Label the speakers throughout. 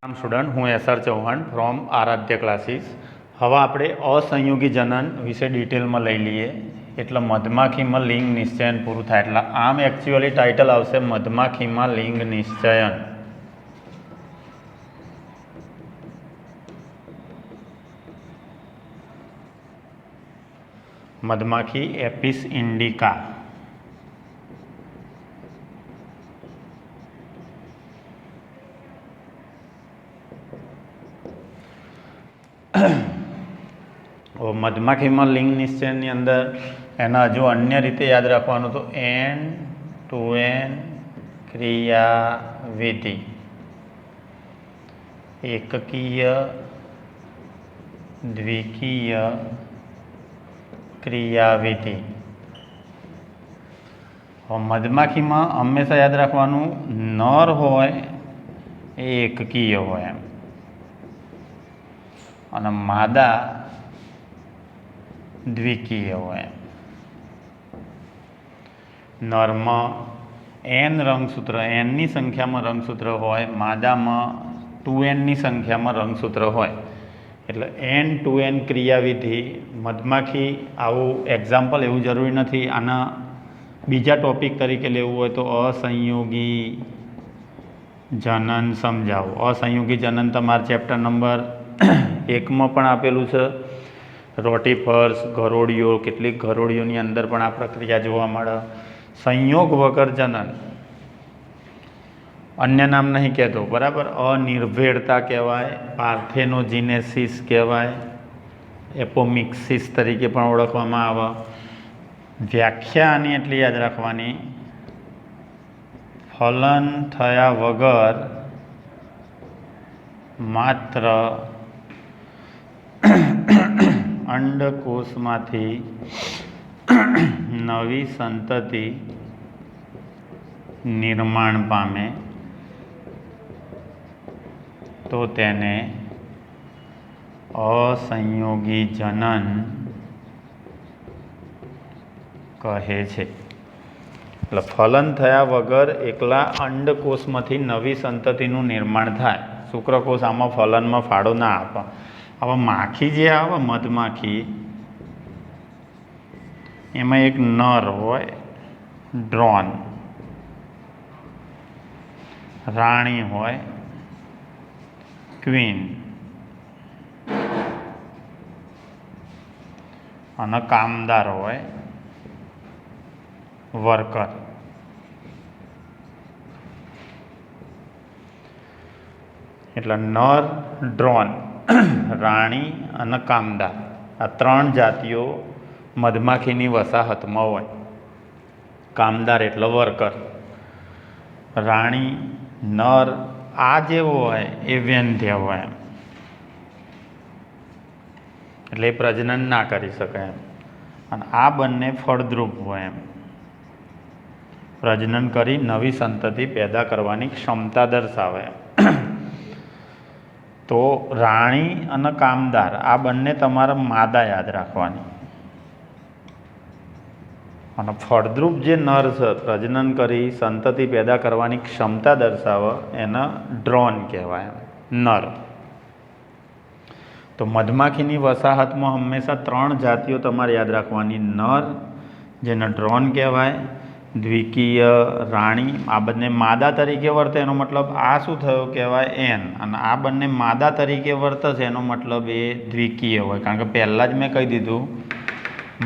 Speaker 1: આમ સ્ટુડન્ટ હું SR Chauhan from Aaradhya classes. હવે આપણે અસંયોગી જનન વિશે ડિટેલમાં લઈ લઈએ. એટલે મધમાખીમાં લિંગ નિશ્ચયન પૂરું થાય. એટલે આમ એકચ્યુઅલી ટાઇટલ આવશે મધમાખીમાં લિંગ નિશ્ચયન. મધમાખી એપિસ ઇન્ડિકા. મધમાખીમાં લિંગ નિશ્ચયની અંદર એના હજુ અન્ય રીતે યાદ રાખવાનું તો એન ટુ એન ક્રિયાવિધિ, એકકીય દ્વિકીય ક્રિયાવિધિ. મધમાખીમાં હંમેશા યાદ રાખવાનું નર હોય એ એકકીય હોય એમ, અને માદા દ્વિકીય હોય. નરમાં એન રંગસૂત્ર, એનની સંખ્યામાં રંગસૂત્ર હોય, માદામાં 2n સંખ્યામાં રંગસૂત્ર હોય. એટલે એન ટુ એન ક્રિયાવિધિ મધમાખી આવું એક્ઝામ્પલ એવું જરૂરી નથી. આના બીજા ટોપિક તરીકે લેવું હોય તો અસંયોગી જનન સમજાવો. અસંયોગી જનન તમારા ચેપ્ટર નંબર 1 પણ આપેલું છે. રોટીફર્સ, ઘરોડીઓ, કેટલીક ઘરોડીઓની અંદર પણ આ પ્રક્રિયા જોવા મળે. સંયોગ વગર જનન, અન્ય નામ નહીં કહેતો, બરાબર. અનિર્ભેળતા કહેવાય, પાર્થેનોજીનેસિસ કહેવાય, એપોમિક્સિસ તરીકે પણ ઓળખવામાં આવે. વ્યાખ્યા આની એટલી યાદ રાખવાની, ફલન થયા વગર માત્ર અંડકોષમાંથી નવી સંતતિ નિર્માણ પામે તો તેને અસંયોગી જનન કહે છે. એટલે ફલન થયા વગર એકલા અંડકોષમાંથી નવી સંતતિનું નિર્માણ થાય. શુક્રકોષ આમાં ફલનમાં ફાળો ના આપે. હવે માખી જે આવે, મધમાખી, એમાં એક નર હોય ડ્રોન, રાણી હોય ક્વીન, અને કામદાર હોય વર્કર. એટલે નર, ડ્રોન, રાણી અને કામદાર, આ 3 જાતિઓ મધમાખીની વસાહતમાં હોય. કામદાર એટલે વર્કર, રાણી, નર, આ જે હોય એ વેંધ્ય હોય એમ, એટલે એ પ્રજનન ના કરી શકે એમ. અને આ બંને ફળદ્રુપ હોય એમ, પ્રજનન કરી નવી સંતતિ પેદા કરવાની ક્ષમતા દર્શાવે એમ. તો રાણી અને કામદાર આ બંને તમારે માદા યાદ રાખવાની. અને ફળદ્રુપ જે નર છે, પ્રજનન કરી સંતતિ પેદા કરવાની ક્ષમતા દર્શાવે, એને ડ્રોન કહેવાય, નર. તો મધમાખીની વસાહતમાં હંમેશા 3 જાતિઓ તમારે યાદ રાખવાની. નર, જેને ડ્રોન કહેવાય, દ્વિકીય રાણી, આ બંને માદા તરીકે વર્તે, એનો મતલબ આ શું થયો કહેવાય એન, અને આ બંને માદા તરીકે વર્તે છે એનો મતલબ એ દ્વિકીય હોય. કારણ કે પહેલાં જ મેં કહી દીધું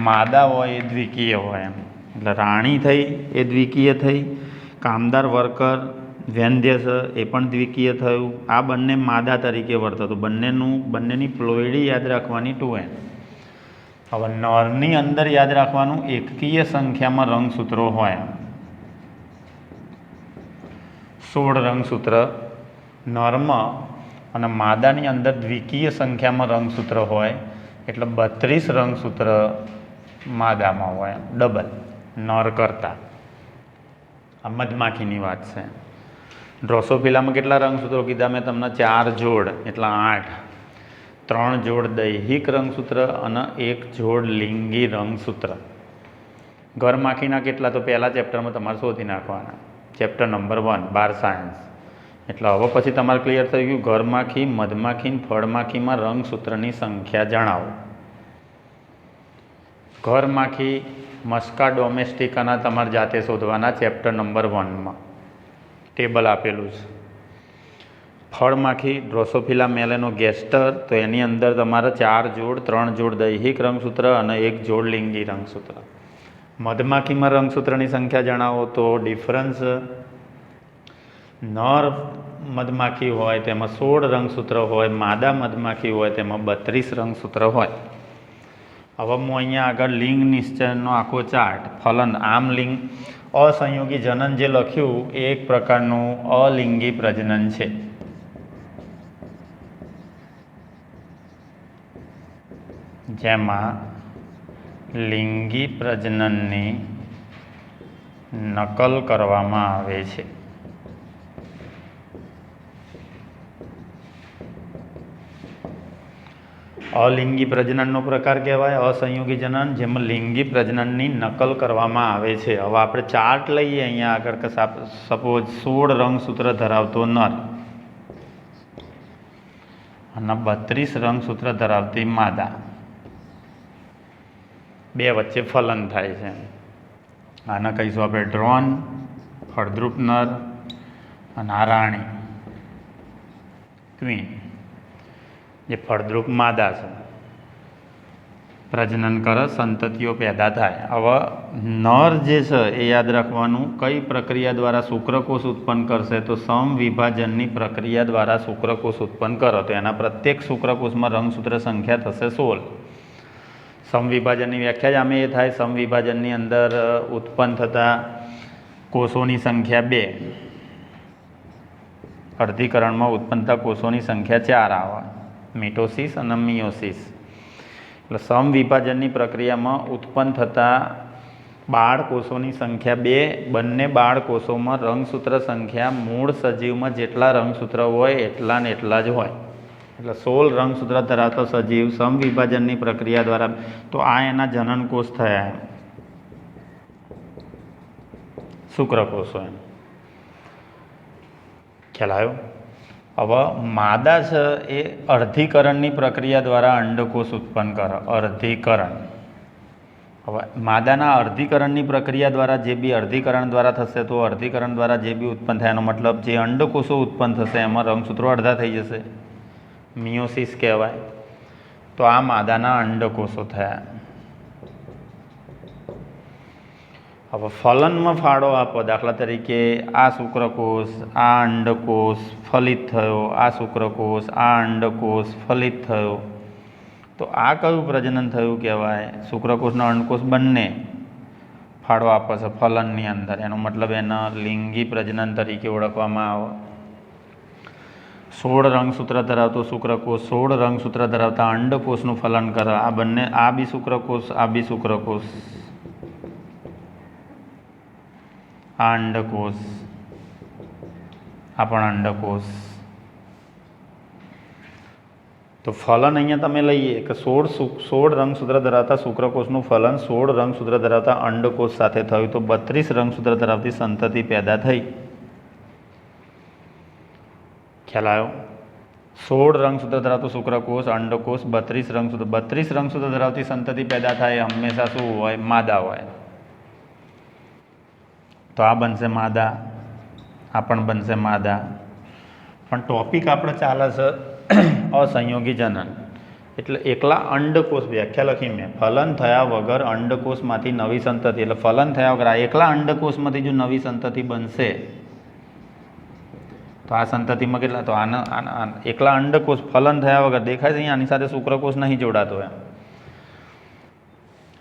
Speaker 1: માદા હોય એ દ્વિકીય હોય એમ. એટલે રાણી થઈ એ દ્વિકીય થઈ, કામદાર વર્કર વેંધ્ય છે એ પણ દ્વિકીય થયું. આ બંને માદા તરીકે વર્તે. તો બંનેની પ્લોયડી યાદ રાખવાની 2n. હવે નરની અંદર યાદ રાખવાનું એકકીય સંખ્યામાં રંગસૂત્રો હોય, 16 રંગસૂત્ર નરમાં, અને માદાની અંદર દ્વિકીય સંખ્યામાં રંગસૂત્ર હોય એટલે 32 રંગસૂત્ર માદામાં હોય, ડબલ નર કરતા. આ મધમાખીની વાત છે. ડ્રોસોફિલામાં કેટલા રંગસૂત્રો કીધા મેં તમને? 4 જોડ, એટલે 8. 3 જોડ દૈહિક રંગસૂત્ર અને 1 જોડ લિંગી રંગસૂત્ર. ગરમાખીના કેટલા? તો પહેલા ચેપ્ટરમાં તમારે શોધી નાખવાના. ચેપ્ટર નંબર 1 બાર સાયન્સ. એટલે હવે પછી તમારે ક્લિયર થઈ ગયું. ઘરમાખી, મધમાખી, ફળમાખીમાં રંગસૂત્રની સંખ્યા જણાવો. ઘરમાખી મસ્કા ડોમેસ્ટિકાના તમારે જાતે શોધવાના, ચેપ્ટર નંબર 1માં ટેબલ આપેલું છે. ફળમાખી ડ્રોસોફિલા મેલેનોગેસ્ટર, તો એની અંદર તમારે 4 જોડ, 3 જોડ દૈહિક રંગસૂત્ર અને 1 જોડ લિંગી રંગસૂત્ર. મધમાખીમાં રંગસૂત્રની સંખ્યા જણાવો, તો ડિફરન્સ નર મધમાખી હોય તેમાં 16 રંગસૂત્ર હોય, માદા મધમાખી હોય તેમાં 32 રંગસૂત્ર હોય. હવે હું અહીંયા આગળ લિંગ નિશ્ચયનો આખો ચાર્ટ, ફલન, આમ લિંગ અસંયોગી જનન જે લખ્યું એ એક પ્રકારનું અલિંગી પ્રજનન છે. જેમાં લિંગી પ્રજનનની નકલ કરવામાં આવે છે. અલિંગી પ્રજનનનો પ્રકાર કહેવાય અસંયોગી જનન, જેમાં લિંગી પ્રજનનની નકલ કરવામાં આવે છે. હવે આપણે ચાર્ટ લઈએ અહીંયા આગળ કે સપોઝ 16 રંગસૂત્ર ધરાવતો નર અને 32 રંગસૂત્ર ધરાવતી માદા, બે વચ્ચે ફલન થાય છે. આને કહીશું આપણે ડ્રોન, ફળદ્રુપ નર અને આ રાણી ક્વીન, જે ફળદ્રુપ માદા છે, પ્રજનન કરે, સંતતિઓ પેદા થાય. હવે નર જે છે એ યાદ રાખવાનું, કઈ પ્રક્રિયા દ્વારા શુક્રકોષ ઉત્પન્ન કરશે, તો સમવિભાજનની પ્રક્રિયા દ્વારા શુક્રકોષ ઉત્પન્ન કરો. તો એના પ્રત્યેક શુક્રકોષમાં રંગસૂત્ર સંખ્યા થશે 16. સમવિભાજનની વ્યાખ્યા જ આમે એ થાય, સમવિભાજનની અંદર ઉત્પન્ન થતા કોષોની સંખ્યા 2, અર્ધીકરણમાં ઉત્પન્ન થતા કોષોની સંખ્યા 4 આવે, મિટોસિસ અને મિયોસિસ. એટલે સમવિભાજનની પ્રક્રિયામાં ઉત્પન્ન થતા બાળકોષોની સંખ્યા 2, બંને બાળકોષોમાં રંગસૂત્ર સંખ્યા મૂળ સજીવમાં જેટલા રંગસૂત્ર હોય એટલા ને એટલા જ હોય. એટલે 16 રંગસૂત્ર ધરાવતો સજીવ સમવિભાજનની પ્રક્રિયા દ્વારા, તો આ એના જનનકોષ થયા, શુક્રકોષો. એમ ખ્યાલ આવ્યો? હવે માદા છે એ અર્ધીકરણની પ્રક્રિયા દ્વારા અંડકોષ ઉત્પન્ન કરે, અર્ધીકરણ. હવે માદાના અર્ધીકરણની પ્રક્રિયા દ્વારા જે બી અર્ધીકરણ દ્વારા થશે, તો અર્ધીકરણ દ્વારા જે બી ઉત્પન્ન થાય એનો મતલબ જે અંડકોષો ઉત્પન્ન થશે એમાં રંગસૂત્રો અડધા થઈ જશે, મિયોસિસ કહેવાય. તો આ માદાના અંડકોષો થયા. હવે ફલનમાં ફાળો આપો, દાખલા તરીકે આ શુક્રકોષ, આ અંડકોષ ફલિત થયો, આ શુક્રકોષ, આ અંડકોષ ફલિત થયો, તો આ કયું પ્રજનન થયું કહેવાય? શુક્રકોષના અંડકોષ બંને ફાળો આપે છે ફલનની અંદર, એનો મતલબ એના લિંગી પ્રજનન તરીકે ઓળખવામાં આવે. 16 રંગસૂત્ર ધરાવતો શુક્રકોષ 16 રંગસૂત્ર ધરાવતા અંડકોષનું ફલન કરે. આ બંને, આ બી શુક્રકોષ, આ બી શુક્રકોષ, આ અંડકોષ, આ પણ અંડકોષ. તો ફલન અહીંયા તમે લઈએ કે 16 રંગસૂત્ર ધરાવતા શુક્રકોષનું ફલન 16 રંગસૂત્ર ધરાવતા અંડકોષ સાથે થયું, તો 32 રંગસૂત્ર ધરાવતી સંતતિ પેદા થઈ. ખ્યાલ આવ્યો? 16 રંગસૂત્ર ધરાવતો શુક્રકોષ, અંડકોષ, 32 રંગસૂત્ર ધરાવતી સંતતિ પેદા થાય, હંમેશા શું હોય? માદા હોય. તો આ બનશે માદા, આ પણ બનશે માદા. પણ ટોપિક આપણે ચાલે છે અસંયોગી જનન. એટલે એકલા અંડકોષ, વ્યાખ્યા લખી મેં, ફલન થયા વગર અંડકોષમાંથી નવી સંતતિ, એટલે ફલન થયા વગર આ એકલા અંડકોષમાંથી જો નવી સંતતિ બનશે તો આ સંતતિમાં કેટલા? તો આના એકલા અંડકોષ ફલન થયા વગર દેખાય છે, આની સાથે શુક્રકોષ નહીં જોડાતો એમ.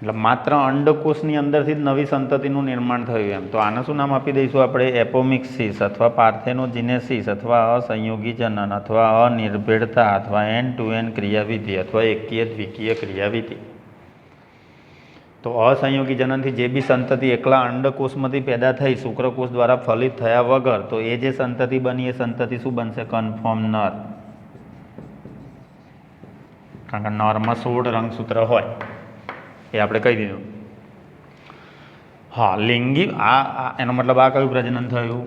Speaker 1: એટલે માત્ર અંડકોષની અંદરથી જ નવી સંતતિનું નિર્માણ થયું એમ. તો આને શું નામ આપી દઈશું આપણે? એપોમિક્સિસ અથવા પાર્થેનોજિનેસિસ અથવા અસંયોગી જનન અથવા અનિર્ભેળતા અથવા એન્ડ ટુ એન્ડ ક્રિયાવિધિ અથવા એકીય દ્વિકીય ક્રિયાવિધિ. તો અસંયોગી જનનથી જે બી સંતતિ એકલા અંડકોષમાંથી પેદા થઈ શુક્રકોષ દ્વારા ફલિત થયા વગર, તો એ જે સંતતિ બની એ સંતતિ શું બનશે? કન્ફર્મ નર. કારણ કે નરમાં 16 રંગસૂત્ર હોય એ આપણે કહી દીધું. હા, લિંગી, આ એનો મતલબ આ કયું પ્રજનન થયું?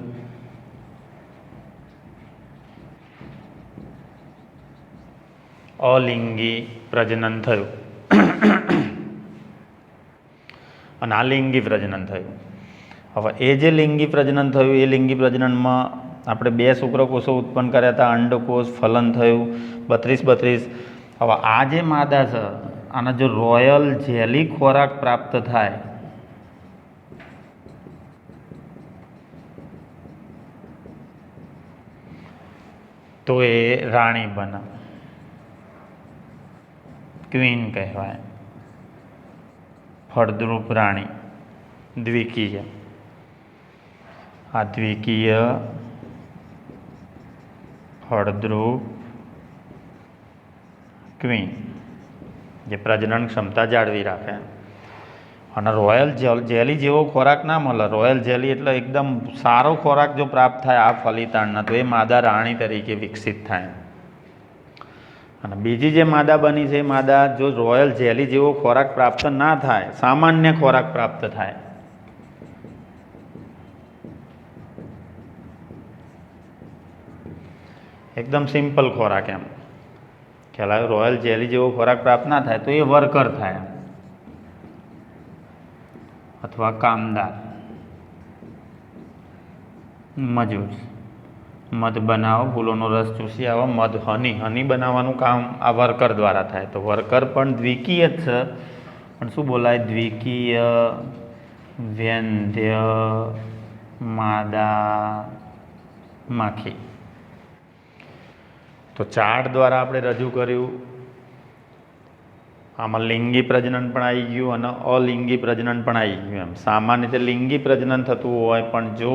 Speaker 1: અલિંગી પ્રજનન થયું અને આ લિંગી પ્રજનન થયું. હવે એ જે લિંગી પ્રજનન થયું એ લિંગી પ્રજનનમાં આપણે 2 શુક્રકોષો ઉત્પન્ન કર્યા હતા, અંડકોષ, ફલન થયું 32. હવે આ જે માદા છે આને જો રોયલ જેલી ખોરાક પ્રાપ્ત થાય તો એ રાણી બને, ક્વીન કહેવાય, ફળદ્રુપ રાણી, દ્વિકીય. આ દ્વિકીય ફળદ્રુપ ક્વીન જે પ્રજનન ક્ષમતા જાળવી રાખે. અને રોયલ જેલી જેવો ખોરાક ના મળે. રોયલ જેલી એટલે એકદમ સારો ખોરાક જો પ્રાપ્ત થાય આ ફલિતાણના તો એ માદા રાણી તરીકે વિકસિત થાય. અને બીજી જે માદા બની છે એ માદા જો રોયલ જેલી જેવો ખોરાક પ્રાપ્ત ના થાય, સામાન્ય ખોરાક પ્રાપ્ત થાય, એકદમ સિમ્પલ ખોરાક, એમ ખ્યાલ આવ્યો, રોયલ જેલી જેવો ખોરાક પ્રાપ્ત ના થાય તો એ વર્કર થાય અથવા કામદાર, મજૂર. મધ બનાવો, ફૂલોનો રસ ચૂસી આવો, મધ હની બનાવવાનું કામ આ વર્કર દ્વારા થાય. તો વર્કર પણ દ્વિકીય જ છે, પણ શું બોલાય? દ્વિકીય વેંધ્ય માદા માખી. તો ચાર્ટ દ્વારા આપણે રજૂ કર્યું. આમાં લિંગી પ્રજનન પણ આવી ગયું અને અલિંગી પ્રજનન પણ આવી ગયું. એમ સામાન્ય રીતે લિંગી પ્રજનન થતું હોય પણ જો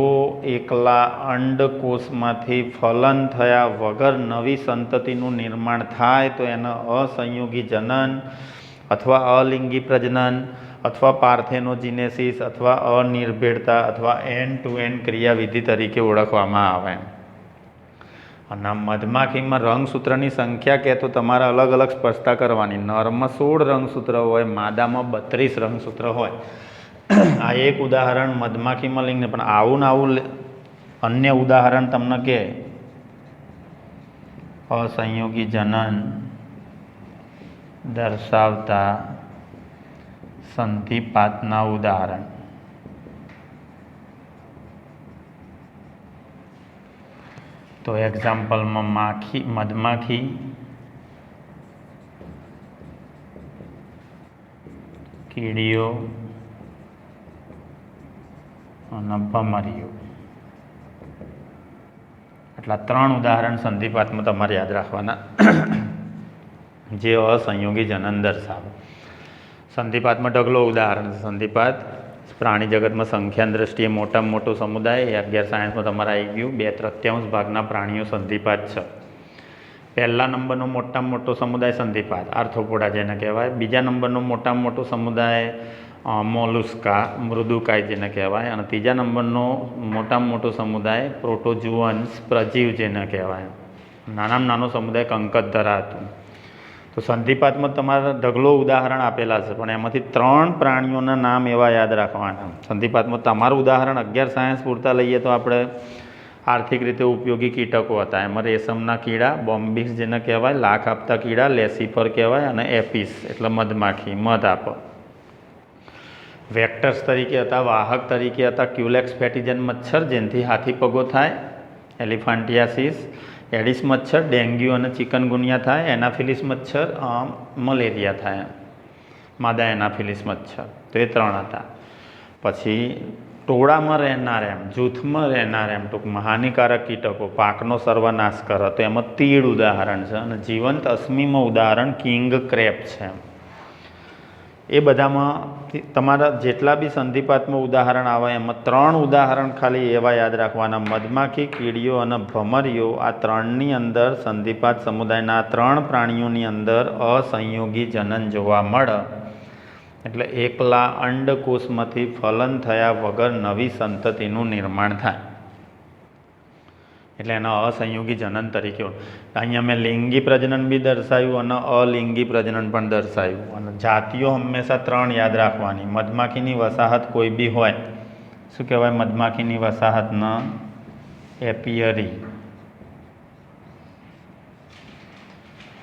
Speaker 1: એકલા અંડકોષમાંથી ફલન થયા વગર નવી સંતતિનું નિર્માણ થાય તો એને અસંયોગી જનન અથવા અલિંગી પ્રજનન અથવા પાર્થેનોજીનેસિસ અથવા અનિર્ભેળતા અથવા એન્ડ ટુ એન્ડ ક્રિયાવિધિ તરીકે ઓળખવામાં આવે. અને મધમાખીમાં રંગસૂત્રની સંખ્યા કે તો તમારે અલગ અલગ સ્પષ્ટતા કરવાની. નરમાં 16 રંગસૂત્ર હોય, માદામાં 32 રંગસૂત્ર હોય. આ એક ઉદાહરણ મધમાખીમાં લિંગને, પણ આવું ને આવું અન્ય ઉદાહરણ તમને કે અસંયોગી જનન દર્શાવતા સંધિપાતના ઉદાહરણ. તો એક્ઝામ્પલમાં મધમાખી, કીડીઓ અને ભમરીઓ. આટલા 3 ઉદાહરણ સંધિપાતમાં તમારે યાદ રાખવાના જે અસંયોગી જનન દર્શાવે. સંધિપાતમાં ઢગલો ઉદાહરણ છે. સંધિપાત પ્રાણી જગતમાં સંખ્યાની દ્રષ્ટિએ મોટામાં મોટો સમુદાય એ 11 સાયન્સમાં તમારે આવી ગયું. 2/3 ભાગના પ્રાણીઓ સંધિપાત છે. પહેલા નંબરનો મોટામાં મોટો સમુદાય સંધિપાત, આર્થ્રોપોડા જેને કહેવાય. બીજા નંબરનો મોટામાં મોટો સમુદાય મોલુસ્કા, મૃદુકાય જેને કહેવાય. અને ત્રીજા નંબરનો મોટામાં મોટો સમુદાય પ્રોટોજુઅન્સ, પ્રજીવ જેને કહેવાય. નાનામાં નાનો સમુદાય કંકત ધરાતું. તો સંધિપાતમાં તમારા ઢગલો ઉદાહરણ આપેલા છે, પણ એમાંથી 3 પ્રાણીઓના નામ એવા યાદ રાખવાના. સંધિપાતમાં તમારું ઉદાહરણ 11 સાયન્સ પૂરતા લઈએ તો આપણે આર્થિક રીતે ઉપયોગી કીટકો હતા. એમાં રેશમના કીડા, બોમ્બિસ જેને કહેવાય, લાખ આપતા કીડા, લેસીફર કહેવાય, અને એપિસ એટલે મધમાખી, મધ આપે. વેક્ટર્સ તરીકે હતા, વાહક તરીકે હતા, ક્યુલેક્સ ફેટીજન મચ્છર જેનાથી હાથી પગો થાય, એલિફાન્ટિયાસિસ, એડિસ મચ્છર, ડેન્ગ્યુ અને ચિકનગુનિયા થાય, એનાફિલિસ મચ્છર, મલેરિયા થાય, માદા એનાફિલિસ મચ્છર. તો એ 3 હતા. પછી ટોળામાં રહેનાર, એમ જૂથમાં રહેનાર, એમ ટૂંકમાં હાનિકારક કીટકો, પાકનો સર્વનાશ કરે તો એમાં તીડ ઉદાહરણ છે. અને જીવંત અશ્મિમાં ઉદાહરણ કિંગ ક્રેપ છે. એ બધામાં તમારા જેટલા બી સંધિપાતમાં ઉદાહરણ આવે એમાં 3 ઉદાહરણ ખાલી એવા યાદ રાખવાના. મધમાખી, કીડીઓ અને ભમરીઓ, આ 3ની અંદર સંધિપાત સમુદાયના 3 પ્રાણીઓની અંદર અસંયોગી જનન જોવા મળે. એટલે એકલા અંડકોષમાંથી ફલન થયા વગર નવી સંતતિનું નિર્માણ થાય. એટલે એના અસંયોગી જનન તરીકે. અહીંયા મેં લિંગી પ્રજનન બી દર્શાવ્યું અને અલિંગી પ્રજનન પણ દર્શાવ્યું. અને જાતિઓ હંમેશા 3 યાદ રાખવાની. મધમાખીની વસાહત કોઈ બી હોય, શું કહેવાય? મધમાખીની વસાહતના એપિયરી.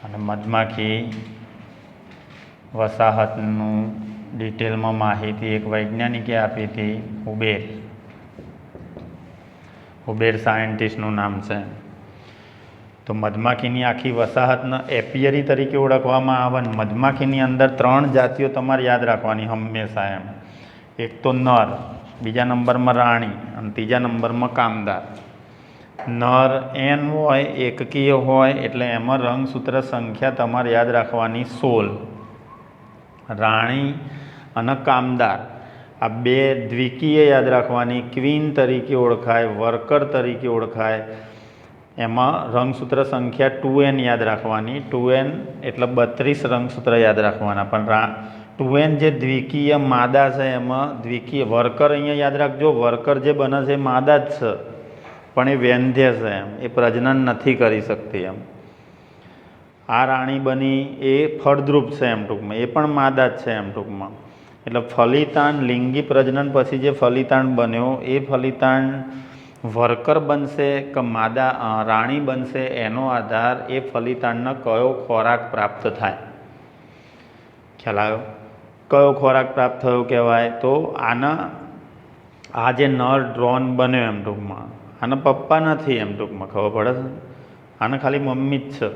Speaker 1: અને મધમાખી વસાહતનું ડિટેલમાં માહિતી એક વૈજ્ઞાનિકે આપી હતી, હુબેર સાયન્ટિસ્ટનું નામ છે. તો મધમાખીની આખી વસાહતને એપિયરી તરીકે ઓળખવામાં આવે. મધમાખીની અંદર 3 જાતિઓ તમારે યાદ રાખવાની હંમેશા એમ. એક તો નર, બીજા નંબરમાં રાણી અને ત્રીજા નંબરમાં કામદાર. નર એન હોય, એકકીય હોય એટલે એમાં રંગસૂત્ર સંખ્યા તમારે યાદ રાખવાની 16. રાણી અને કામદાર આ 2 દ્વિકીય યાદ રાખવાની. ક્વીન તરીકે ઓળખાય, વર્કર તરીકે ઓળખાય. એમાં રંગસૂત્ર સંખ્યા 2n યાદ રાખવાની. 2n એટલે 32 રંગસૂત્ર યાદ રાખવાના. પણ 2n જે દ્વિકીય માદા છે એમાં દ્વિકીય વર્કર અહીંયા યાદ રાખજો. વર્કર જે બને છે એ માદા જ છે, પણ એ વેંધ્ય છે એમ, એ પ્રજનન નથી કરી શકતી એમ. આ રાણી બની એ ફળદ્રુપ છે એમ ટૂંકમાં, એ પણ માદા જ છે એમ ટૂંકમાં. એટલે ફલિતાંડ લિંગી પ્રજનન પછી જે ફલિતાંડ બન્યો એ ફલિતાંડ વર્કર બનશે કે માદા રાણી બનશે એનો આધાર એ ફલિતાંડનો કયો ખોરાક પ્રાપ્ત થાય. ખ્યાલ આવ્યો? કયો ખોરાક પ્રાપ્ત થયો કહેવાય? તો આ જે નર ડ્રોન બન્યો એમ ટૂંકમાં, આના પપ્પા નથી એમ ટૂંકમાં, ખબર પડે છે? આને ખાલી મમ્મી જ છે.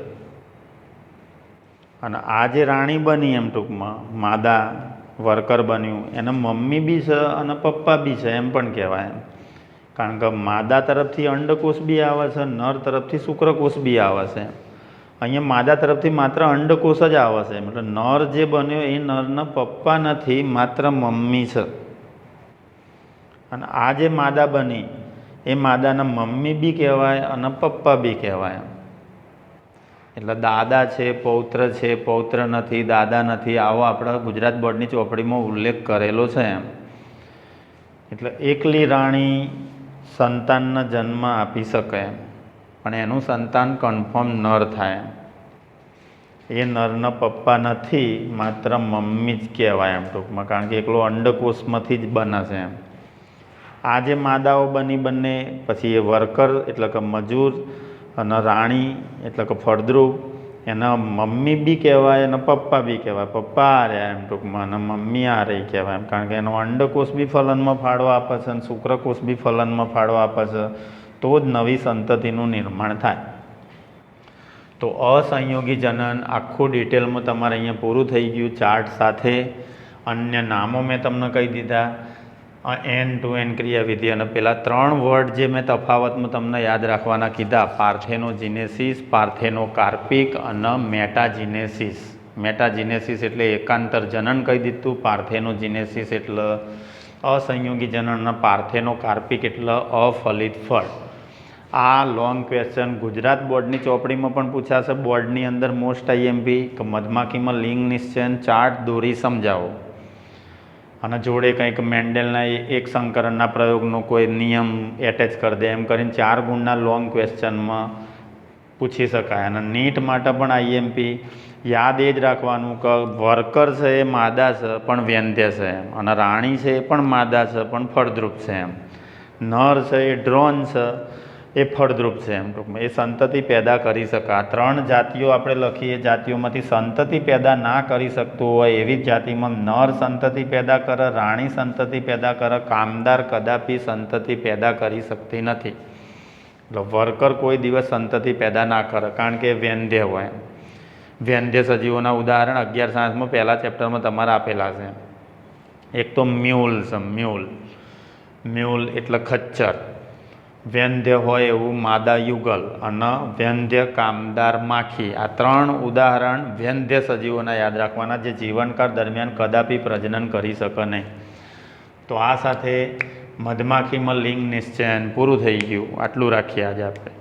Speaker 1: અને આ જે રાણી બની એમ ટૂંકમાં, માદા વર્કર બન્યું, એના મમ્મી બી છે અને પપ્પા બી છે એમ પણ કહેવાય. કારણ કે માદા તરફથી અંડકોષ બી આવે છે, નર તરફથી શુક્રકોષ બી આવે છે. અહીંયા માદા તરફથી માત્ર અંડકોષ જ આવે છે. મતલબ નર જે બન્યો એ નરના પપ્પા નથી, માત્ર મમ્મી છે. અને આ જે માદા બની એ માદાના મમ્મી બી કહેવાય અને પપ્પા બી કહેવાય. એટલે દાદા છે, પૌત્ર છે, પૌત્ર નથી, દાદા નથી, આવો આપણા ગુજરાત બોર્ડની ચોપડીમાં ઉલ્લેખ કરેલો છે એમ. એટલે એકલી રાણી સંતાનને જન્મ આપી શકે એમ, પણ એનું સંતાન કન્ફર્મ નર થાય. એ નરના પપ્પા નથી, માત્ર મમ્મી જ કહેવાય એમ ટૂંકમાં, કારણ કે એકલો અંડકોષમાંથી જ બને છે એમ. આ જે માદાઓ બની બંને, પછી એ વર્કર એટલે કે મજૂર અને રાણી એટલે કે ફળદ્રુપ, એના મમ્મી બી કહેવાય અને પપ્પા બી કહેવાય. પપ્પા આ રહ્યા એમ ટૂંકમાં અને મમ્મી આ રહી કહેવાય એમ. કારણ કે એનો અંડકોષ બી ફલનમાં ફાળો આપે છે અને શુક્રકોષ બી ફલનમાં ફાળો આપે છે, તો જ નવી સંતતિનું નિર્માણ થાય. તો અસંયોગી જનન આખું ડિટેલમાં તમારે અહીંયા પૂરું થઈ ગયું ચાર્ટ સાથે. અન્ય નામો મેં તમને કહી દીધા. N to N ક્રિયાવિધિ અને પેલા 3 વર્ડ જે મેં તફાવતમાં તમને યાદ રાખવાના કીધા, પાર્થેનોજીનેસિસ, પાર્થેનોકાર્પિક અને મેટાજીનેસિસ. મેટાજીનેસિસ એટલે એકાંતર જનન કહી દીધું, પાર્થેનોજીનેસિસ એટલે અસંયોગી જનન અને પાર્થેનોકાર્પિક એટલે અફલિત ફળ. આ લોંગ ક્વેશ્ચન ગુજરાત બોર્ડની ચોપડીમાં પણ પૂછાશે. બોર્ડની અંદર મોસ્ટ IMP કે મધમાખીમાં લિંગ નિશ્ચયન ચાર્ટ દોરી સમજાવો અને જોડે કંઈક મેન્ડેલના એક સંકરણના પ્રયોગનો કોઈ નિયમ એટેચ કરી દે, એમ કરીને 4 ગુણના લોંગ ક્વેશ્ચનમાં પૂછી શકાય. અને નીટ માટે પણ IMP યાદ એ જ રાખવાનું કે વર્કર છે એ માદા છે પણ વેંધ્ય છે એમ, અને રાણી છે એ પણ માદા છે પણ ફળદ્રુપ છે એમ, નર છે એ ડ્રોન છે એ ફળદ્રુપ છે એમ ટૂંકમાં, એ સંતતિ પેદા કરી શકે. આ 3 જાતિઓ આપણે લખીએ, જાતિઓમાંથી સંતતિ પેદા ના કરી શકતું હોય એવી જ જાતિમાં નર સંતતિ પેદા કરે, રાણી સંતતિ પેદા કરે, કામદાર કદાપી સંતતિ પેદા કરી શકતી નથી. એટલે વર્કર કોઈ દિવસ સંતતિ પેદા ના કરે, કારણ કે વેંધ્ય હોય. વેંધ્ય સજીવોના ઉદાહરણ 11 સાયન્સમાં પહેલા ચેપ્ટરમાં તમારે આપેલા છે. એક તો મ્યુલ છે, મ્યુલ એટલે ખચ્ચર, વેંધ્ય હોય એવું માદા યુગલ, અને વેંધ્ય કામદાર માખી. આ 3 ઉદાહરણ વેંધ્ય સજીવોના યાદ રાખવાના, જે જીવનકાળ દરમિયાન કદાપી પ્રજનન કરી શકે નહીં. તો આ સાથે મધમાખીમાં લિંગ નિશ્ચયન પૂરું થઈ ગયું. આટલું રાખીએ આજે આપણે.